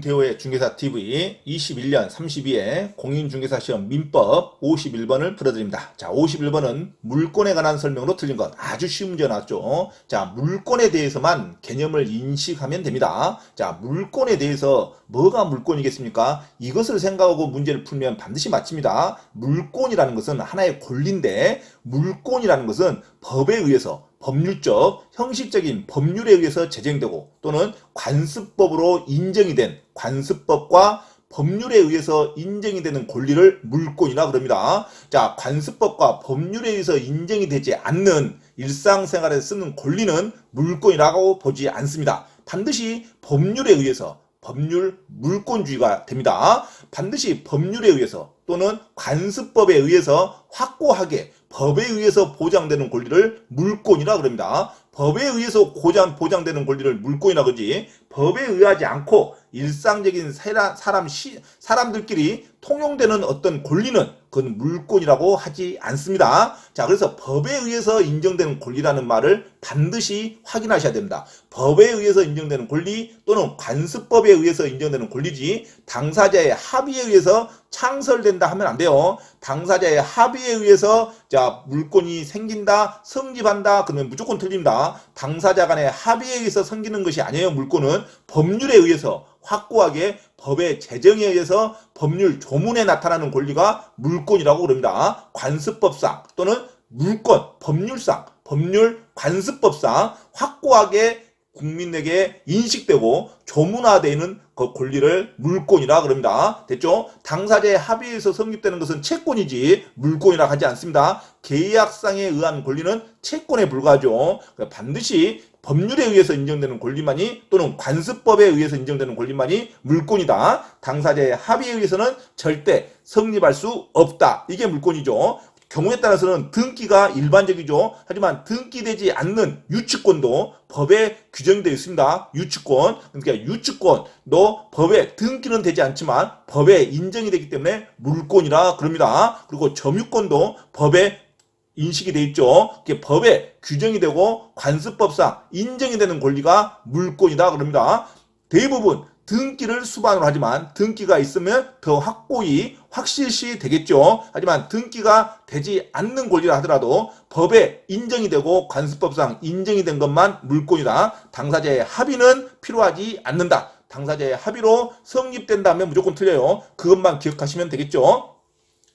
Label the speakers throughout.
Speaker 1: 대호의 중개사TV 21년 32회 공인중개사시험 민법 51번을 풀어드립니다. 자, 51번은 물권에 관한 설명으로 틀린 것. 아주 쉬운 문제 나왔죠. 자, 물권에 대해서만 개념을 인식하면 됩니다. 자, 물권에 대해서 뭐가 물권이겠습니까? 이것을 생각하고 문제를 풀면 반드시 맞춥니다. 물권이라는 것은 하나의 권리인데, 물권이라는 것은 법에 의해서 법률적, 형식적인 법률에 의해서 제정되고 또는 관습법으로 인정이 된 관습법과 법률에 의해서 인정이 되는 권리를 물권이라 그럽니다. 자, 관습법과 법률에 의해서 인정이 되지 않는 일상생활에 쓰는 권리는 물권이라고 보지 않습니다. 반드시 법률에 의해서 법률 물권주의가 됩니다. 반드시 법률에 의해서 또는 관습법에 의해서 확고하게 법에 의해서 보장되는 권리를 물권이라 그럽니다. 법에 의해서 보장되는 권리를 물권이라 그러지, 법에 의하지 않고 일상적인 사람들끼리 통용되는 어떤 권리는 그건 물권이라고 하지 않습니다. 자, 그래서 법에 의해서 인정되는 권리라는 말을 반드시 확인하셔야 됩니다. 법에 의해서 인정되는 권리 또는 관습법에 의해서 인정되는 권리지, 당사자의 합의에 의해서 창설된다 하면 안 돼요. 당사자의 합의에 의해서 자, 물권이 생긴다, 성립한다, 그러면 무조건 틀립니다. 당사자 간의 합의에 의해서 생기는 것이 아니에요. 물권은 법률에 의해서 확고하게 법의 제정에 의해서 법률 조문에 나타나는 권리가 물권이라고 그럽니다. 관습법상 또는 물권, 법률상, 법률 관습법상 확고하게 국민에게 인식되고 조문화되는 그 권리를 물권이라 그럽니다. 됐죠? 당사자의 합의에서 성립되는 것은 채권이지 물권이라 하지 않습니다. 계약상에 의한 권리는 채권에 불과하죠. 반드시 법률에 의해서 인정되는 권리만이 또는 관습법에 의해서 인정되는 권리만이 물권이다. 당사자의 합의에 의해서는 절대 성립할 수 없다. 이게 물권이죠. 경우에 따라서는 등기가 일반적이죠. 하지만 등기되지 않는 유치권도 법에 규정되어 있습니다. 유치권, 그러니까 유치권도 법에 등기는 되지 않지만 법에 인정이 되기 때문에 물권이라 그럽니다. 그리고 점유권도 법에 인식이 되어 있죠. 법에 규정이 되고 관습법상 인정이 되는 권리가 물권이다 그럽니다. 대부분 등기를 수반으로 하지만 등기가 있으면 더 확고히 확실시 되겠죠. 하지만 등기가 되지 않는 권리라 하더라도 법에 인정이 되고 관습법상 인정이 된 것만 물권이다. 당사자의 합의는 필요하지 않는다. 당사자의 합의로 성립된다면 무조건 틀려요. 그것만 기억하시면 되겠죠.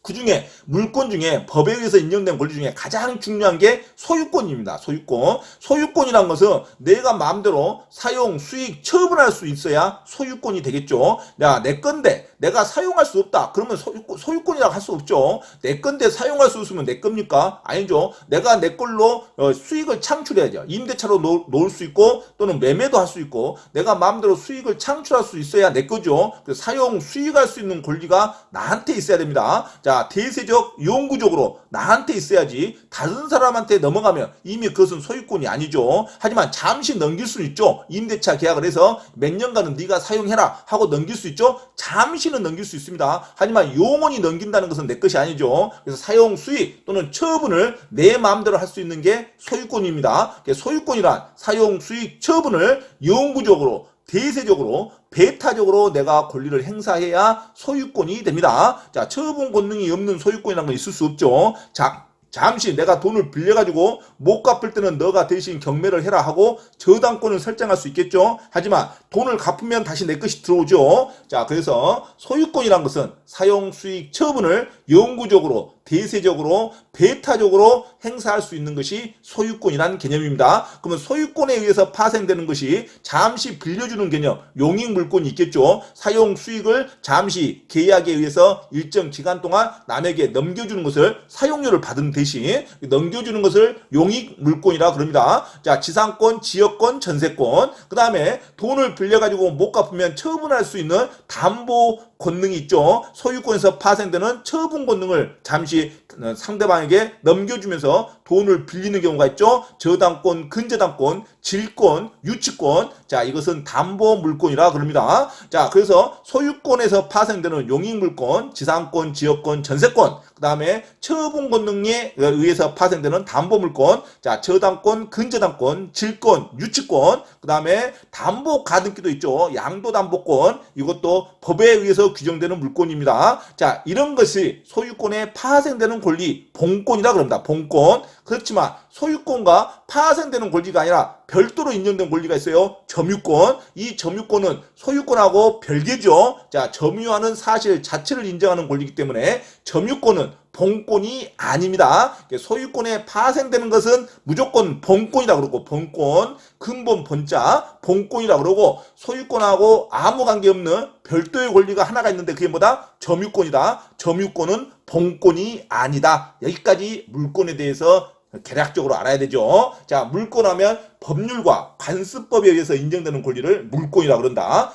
Speaker 1: 그 중에 물권 중에 법에 의해서 인정된 권리 중에 가장 중요한 게 소유권입니다. 소유권. 소유권이란 것은 내가 마음대로 사용, 수익, 처분할 수 있어야 소유권이 되겠죠. 야, 내 건데 내가 사용할 수 없다. 그러면 소유권이라고 할 수 없죠. 내 건데 사용할 수 없으면 내 겁니까? 아니죠. 내가 내 걸로 수익을 창출해야죠. 임대차로 놓을 수 있고 또는 매매도 할 수 있고 내가 마음대로 수익을 창출할 수 있어야 내 거죠. 사용, 수익할 수 있는 권리가 나한테 있어야 됩니다. 자, 대세적, 영구적으로 나한테 있어야지 다른 사람한테 넘어가면 이미 그것은 소유권이 아니죠. 하지만 잠시 넘길 수 있죠. 임대차 계약을 해서 몇 년간은 네가 사용해라 하고 넘길 수 있죠. 잠시는 넘길 수 있습니다. 하지만 영원히 넘긴다는 것은 내 것이 아니죠. 그래서 사용, 수익 또는 처분을 내 마음대로 할 수 있는 게 소유권입니다. 소유권이란 사용, 수익, 처분을 영구적으로 대세적으로 배타적으로 내가 권리를 행사해야 소유권이 됩니다. 자, 처분 권능이 없는 소유권이라는 건 있을 수 없죠. 자, 잠시 내가 돈을 빌려가지고 못 갚을 때는 너가 대신 경매를 해라 하고 저당권을 설정할 수 있겠죠. 하지만 돈을 갚으면 다시 내 것이 들어오죠. 자, 그래서 소유권이란 것은 사용, 수익, 처분을 영구적으로 대세적으로 배타적으로 행사할 수 있는 것이 소유권이라는 개념입니다. 그러면 소유권에 의해서 파생되는 것이 잠시 빌려주는 개념, 용익물권이 있겠죠. 사용 수익을 잠시 계약에 의해서 일정 기간 동안 남에게 넘겨주는 것을 사용료를 받은 대신 넘겨주는 것을 용익물권이라 그럽니다. 자, 지상권, 지역권, 전세권, 그 다음에 돈을 빌려가지고 못 갚으면 처분할 수 있는 담보 권능이 있죠. 소유권에서 파생되는 처분 처분 권능을 잠시 상대방에게 넘겨주면서 돈을 빌리는 경우가 있죠. 저당권, 근저당권, 질권, 유치권. 자, 이것은 담보 물권이라 그럽니다. 자, 그래서 소유권에서 파생되는 용익물권, 지상권, 지역권, 전세권, 그 다음에 처분 권능에 의해서 파생되는 담보 물권, 자, 저당권, 근저당권, 질권, 유치권, 그 다음에 담보 가등기도 있죠. 양도담보권, 이것도 법에 의해서 규정되는 물권입니다. 자, 이런 것이 소유권에 파생되는 권리, 본권이라 그럽니다. 본권. 그렇지만 소유권과 파생되는 권리가 아니라 별도로 인정된 권리가 있어요. 점유권. 이 점유권은 소유권하고 별개죠. 자, 점유하는 사실 자체를 인정하는 권리이기 때문에 점유권은 본권이 아닙니다. 소유권에 파생되는 것은 무조건 본권이라 그러고, 본권, 근본 본자, 본권이라 그러고, 소유권하고 아무 관계없는 별도의 권리가 하나가 있는데 그게 뭐다? 점유권이다. 점유권은 본권이 아니다. 여기까지 물권에 대해서 개략적으로 알아야 되죠. 자, 물권하면 법률과 관습법에 의해서 인정되는 권리를 물권이라 그런다.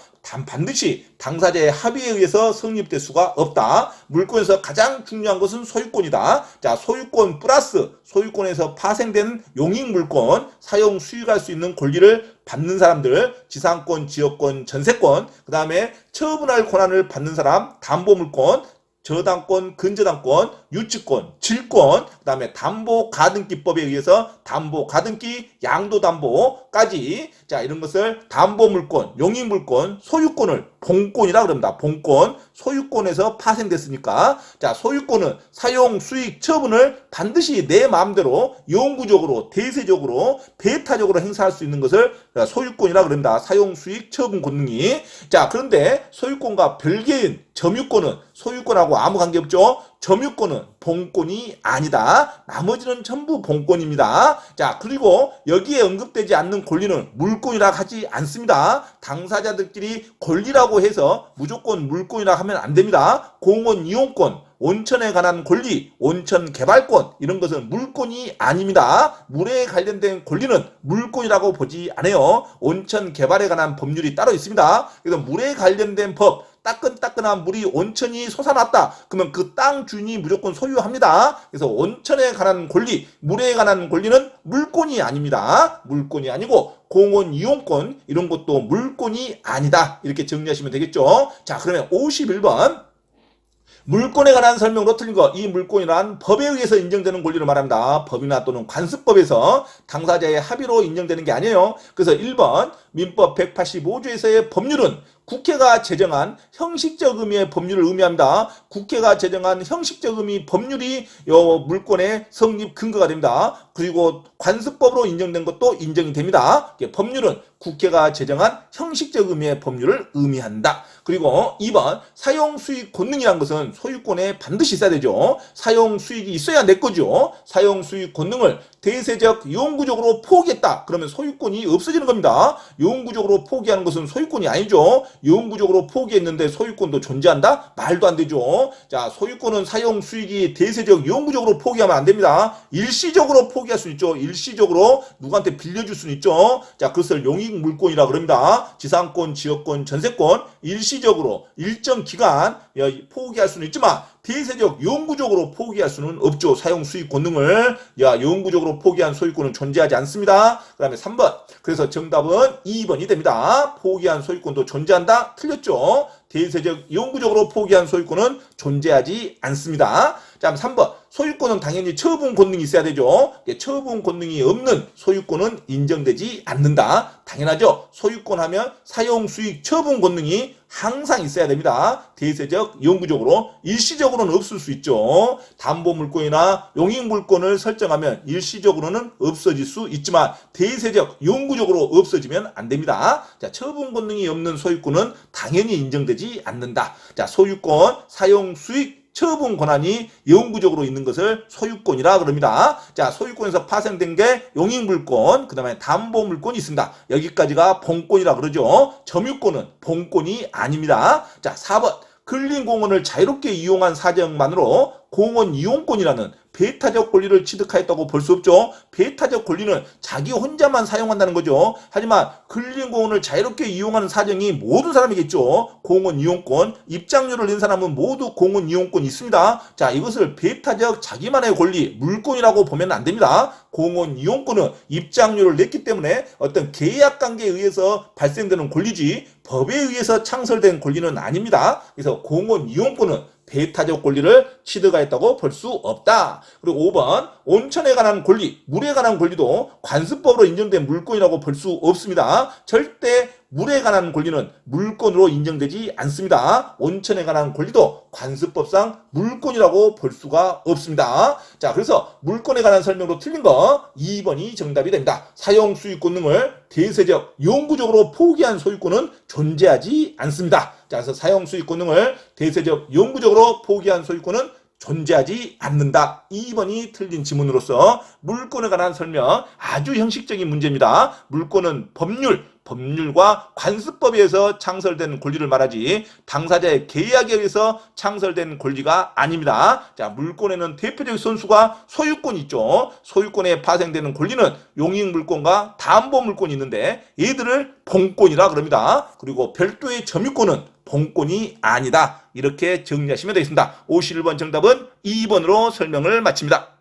Speaker 1: 반드시 당사자의 합의에 의해서 성립될 수가 없다. 물권에서 가장 중요한 것은 소유권이다. 자, 소유권 플러스 소유권에서 파생된 용익물권, 사용 수익할 수 있는 권리를 받는 사람들, 지상권, 지역권, 전세권, 그 다음에 처분할 권한을 받는 사람, 담보물권, 저당권, 근저당권, 유치권, 질권, 그 다음에 담보가등기법에 의해서 담보가등기, 양도담보까지, 자, 이런 것을 담보물권, 용익물권, 소유권을 본권이라 그럽니다. 본권, 소유권에서 파생됐으니까, 자, 소유권은 사용, 수익, 처분을 반드시 내 마음대로 영구적으로, 대세적으로, 배타적으로 행사할 수 있는 것을 소유권이라 그럽니다. 사용, 수익, 처분 권능이. 자, 그런데 소유권과 별개인 점유권은 소유권하고 아무 관계없죠. 점유권은 본권이 아니다. 나머지는 전부 본권입니다. 자, 그리고 여기에 언급되지 않는 권리는 물권이라 하지 않습니다. 당사자들끼리 권리라고 해서 무조건 물권이라 하면 안 됩니다. 공원 이용권, 온천에 관한 권리, 온천 개발권, 이런 것은 물권이 아닙니다. 물에 관련된 권리는 물권이라고 보지 않아요. 온천 개발에 관한 법률이 따로 있습니다. 그래서 물에 관련된 법, 따끈따끈한 물이 온천이 솟아났다. 그러면 그 땅 주인이 무조건 소유합니다. 그래서 온천에 관한 권리, 물에 관한 권리는 물권이 아닙니다. 물권이 아니고 공원 이용권, 이런 것도 물권이 아니다. 이렇게 정리하시면 되겠죠. 자, 그러면 51번. 물권에 관한 설명으로 틀린 것. 이 물권이란 법에 의해서 인정되는 권리를 말합니다. 법이나 또는 관습법에서 당사자의 합의로 인정되는 게 아니에요. 그래서 1번 민법 185조에서의 법률은 국회가 제정한 형식적 의미의 법률을 의미합니다. 국회가 제정한 형식적 의미 법률이 물권의 성립 근거가 됩니다. 그리고 관습법으로 인정된 것도 인정이 됩니다. 법률은 국회가 제정한 형식적 의미의 법률을 의미한다. 그리고 2번 사용수익 권능이란 것은 소유권에 반드시 있어야 되죠. 사용수익이 있어야 내 거죠. 사용수익 권능을 대세적 영구적으로 포기했다. 그러면 소유권이 없어지는 겁니다. 영구적으로 포기하는 것은 소유권이 아니죠. 영구적으로 포기했는데 소유권도 존재한다? 말도 안 되죠. 자, 소유권은 사용 수익이 대세적 영구적으로 포기하면 안 됩니다. 일시적으로 포기할 수 있죠. 일시적으로 누구한테 빌려줄 수는 있죠. 자, 그것을 용익물권이라 그럽니다. 지상권, 지역권, 전세권 일시적으로 일정 기간 포기할 수는 있지만 대세적 영구적으로 포기할 수는 없죠. 사용 수익 권능을 영구적으로 포기한 소유권은 존재하지 않습니다. 그 다음에 3번. 그래서 정답은 2번이 됩니다. 포기한 소유권도 존재한다? 틀렸죠. 대세적 영구적으로 포기한 소유권은 존재하지 않습니다. 자, 3번. 소유권은 당연히 처분 권능이 있어야 되죠. 처분 권능이 없는 소유권은 인정되지 않는다. 당연하죠. 소유권 하면 사용 수익 처분 권능이 항상 있어야 됩니다. 대세적 영구적으로. 일시적으로는 없을 수 있죠. 담보물권이나 용익물권을 설정하면 일시적으로는 없어질 수 있지만 대세적 영구적으로 없어지면 안 됩니다. 자, 처분 권능이 없는 소유권은 당연히 인정되지 않는다. 자, 소유권, 사용 수익 처분 권한이 영구적으로 있는 것을 소유권이라 그럽니다. 자, 소유권에서 파생된 게 용익물권, 그 다음에 담보물권이 있습니다. 여기까지가 본권이라 그러죠. 점유권은 본권이 아닙니다. 자, 4번. 근린공원을 자유롭게 이용한 사정만으로 공원 이용권이라는 배타적 권리를 취득하였다고 볼 수 없죠. 배타적 권리는 자기 혼자만 사용한다는 거죠. 하지만 근린공원을 자유롭게 이용하는 사정이 모든 사람이겠죠. 공원 이용권, 입장료를 낸 사람은 모두 공원 이용권이 있습니다. 자, 이것을 배타적 자기만의 권리, 물권이라고 보면 안 됩니다. 공원 이용권은 입장료를 냈기 때문에 어떤 계약 관계에 의해서 발생되는 권리지 법에 의해서 창설된 권리는 아닙니다. 그래서 공원 이용권은 배타적 권리를 취득하였다고 볼 수 없다. 그리고 5번 온천에 관한 권리, 물에 관한 권리도 관습법으로 인정된 물권이라고 볼 수 없습니다. 절대 물에 관한 권리는 물권으로 인정되지 않습니다. 온천에 관한 권리도 관습법상 물권이라고 볼 수가 없습니다. 자, 그래서 물권에 관한 설명으로 틀린 거 2번이 정답이 됩니다. 사용 수익권 등을 대세적, 영구적으로 포기한 소유권은 존재하지 않습니다. 자, 그래서 사용 수익권 등을 대세적, 영구적으로 포기한 소유권은 존재하지 않는다. 2번이 틀린 지문으로서 물권에 관한 설명, 아주 형식적인 문제입니다. 물권은 법률과 관습법에 의해서 창설된 권리를 말하지 당사자의 계약에 의해서 창설된 권리가 아닙니다. 자, 물권에는 대표적인 선수가 소유권이 있죠. 소유권에 파생되는 권리는 용익물권과 담보물권이 있는데 얘들을 본권이라 그럽니다. 그리고 별도의 점유권은 본권이 아니다. 이렇게 정리하시면 되겠습니다. 51번 정답은 2번으로 설명을 마칩니다.